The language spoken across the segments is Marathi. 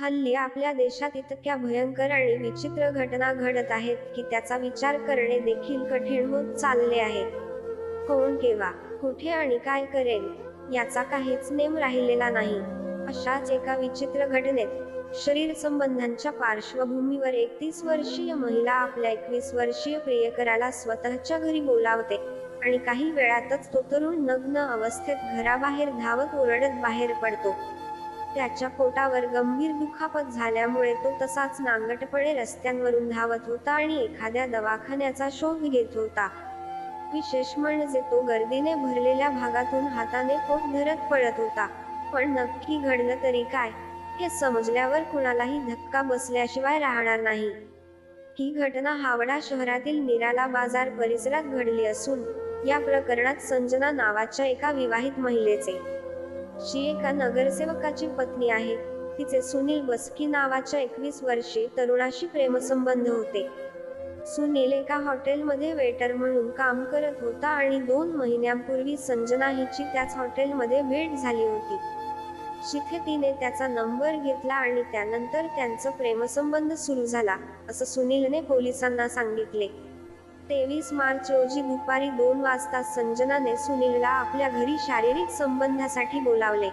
हल्ली आपल्या देशात इतक्या भयंकर आणि विचित्र घटना घडत आहेत की त्याचा विचार करणे देखील कठीण होत चालले आहे. कोण केव्हा, कुठे आणि काय करेल याचा काहीच नेम राहिलेला नाही. अशाच एका विचित्र घटनेत शरीर संबंधांच्या पार्श्वभूमीवर 31 वर्षीय महिला आपल्या 21 वर्षीय प्रियकराला स्वतःच्या घरी बोलावते आणि काही वेळातच तो तरुण नग्न अवस्थेत घराबाहेर धावत ओरडत बाहेर पडतो. त्याच्या पोटावर गंभीर दुखापत झाल्यामुळे तो तसाच नांगटपणे रस्त्यांवरून धावत होता आणि एखाद्या दवाखान्याचा शोध घेत होता. विशेष म्हणजे तो गर्दीने भरलेल्या भागातून हाताने पोट धरत पळत होता. पण नक्की घडलं तरी काय, हे समजल्यावर कुणालाही धक्का बसल्याशिवाय राहणार नाही. ही घटना हावडा शहरातील निराला बाजार परिसरात घडली असून या प्रकरणात संजना नावाच्या एका विवाहित महिलेचे, शी एका नगरसेवकाची पत्नी आहे, तिचे सुनील बस्की नावाच्या 21 वर्षीय तरुणाशी प्रेमसंबंध होते. सुनील एका हॉटेलमध्ये वेटर म्हणून काम करत होता आणि 2 महिन्यांपूर्वी संजना हिची त्याच हॉटेलमध्ये भेट झाली होती. जिथे तिने त्याचा नंबर घेतला आणि त्यानंतर त्यांचा प्रेमसंबंध सुरू झाला, असं सुनीलने पोलिसांना सांगितले. 23 मार्च रोजी दुपारी 2 वाजता संजनाने सुनीलला आपल्या घरी शारीरिक संबंधासाठी बोलावले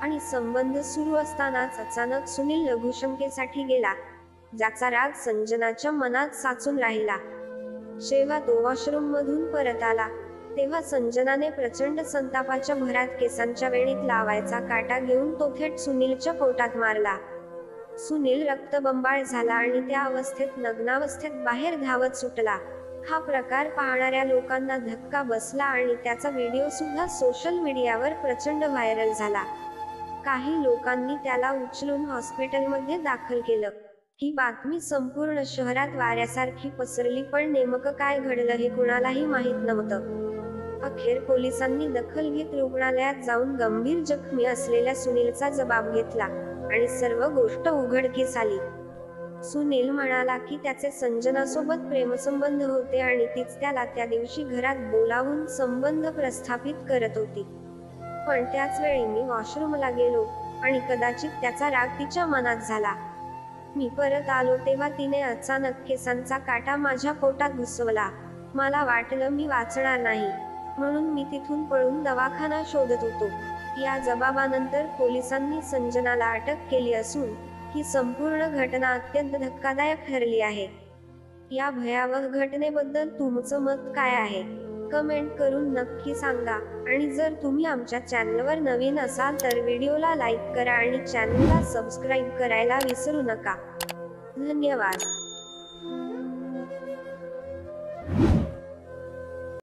आणि संबंध सुरू असतानाच अचानक सुनील लघुशंकेसाठी गेला, ज्याचा राग संजनाच्या मनात साचून राहिला. जेव्हा तो वॉशरूममधून परत आला तेव्हा संजनाने प्रचंड संतापाच्या भरात केसांच्या वेणीत लावायचा काटा घेऊन तो थेट सुनीलच्या पोटात मारला. सुनील रक्तबंबाळ झाला आणि त्या अवस्थेत नग्नावस्थेत बाहेर धावत सुटला. हा प्रकार पाहणाऱ्या लोकांना धक्का बसला आणि त्याचा व्हिडिओ सुद्धा सोशल मीडियावर प्रचंड व्हायरल झाला. काही लोकांनी त्याला उचलून हॉस्पिटलमध्ये दाखल केलं. ही बातमी संपूर्ण शहरात वाऱ्यासारखी पसरली, पण नेमकं काय घडलं हे कुणालाही माहीत नव्हतं. अखेर पोलिसांनी दखल घेत रुग्णालयात जाऊन गंभीर जखमी असलेल्या सुनीलचा जबाब घेतला आणि सर्व गोष्ट उघडकीस आली. सुनील म्हणाला की त्याचे संजनासोबत प्रेमसंबंध होते आणि तीच त्याला त्या दिवशी घरात बोलावून संबंध प्रस्थापित करत होती. पण त्याच वेळी मी वॉशरूमला गेलो आणि कदाचित त्याचा राग तिच्या मनात झाला. मी परत आलो तेव्हा तिने अचानक केसांचा काटा माझ्या पोटात घुसवला. मला वाटलं मी वाचणार नाही, म्हणून मी तिथून पळून दवाखाना शोधत होतो. या जबाबानंतर पोलिसांनी संजनाला अटक केली असून ही संपूर्ण घटना अत्यंत धक्कादायक ठरली आहे. या भयावह घटनेबद्दल तुमचं मत काय आहे? कमेंट करून नक्की सांगा आणि जर तुम्ही आमच्या चॅनलवर नवीन असाल तर व्हिडिओला लाईक करा आणि चॅनलला सबस्क्राईब करायला विसरू नका. धन्यवाद.